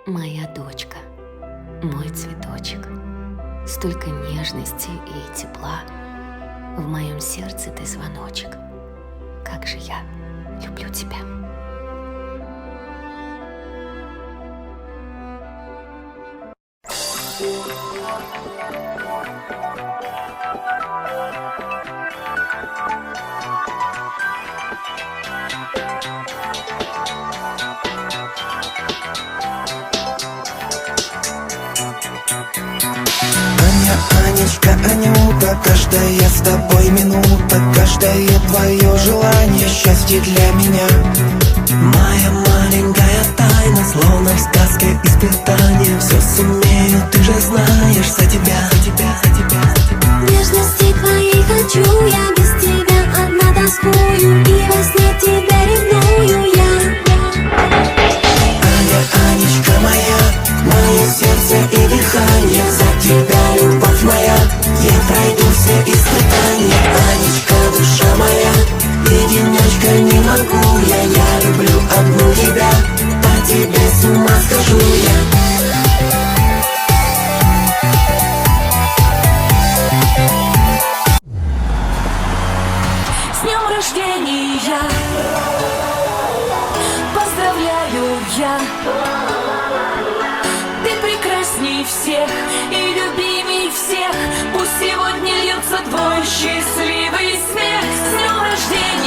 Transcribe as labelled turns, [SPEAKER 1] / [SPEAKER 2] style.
[SPEAKER 1] Моя дочка, мой цветочек, столько нежности и тепла. В моем сердце ты звоночек. Как же я люблю тебя.
[SPEAKER 2] Аня, Анечка, Анюта, каждая с тобой минута, каждое твое желание, счастье для меня. Моя маленькая тайна, словно в сказке испытание. Все сумею, ты же знаешь, за тебя, за тебя, за тебя, за тебя.
[SPEAKER 3] Нежности твоей хочу я, без тебя одна тоскую, и во сне тебя ревную я.
[SPEAKER 2] Аня, Анечка моя, мое сердце и дыхание, за тебя, любовь моя, я пройду все испытания. Анечка, душа моя, единичка не могу я люблю одну тебя, по тебе с ума схожу я.
[SPEAKER 4] С днем рождения поздравляю я. Ты прекрасней всех и любимей всех. Пусть сегодня льется твой счастливый смех. С днем рождения.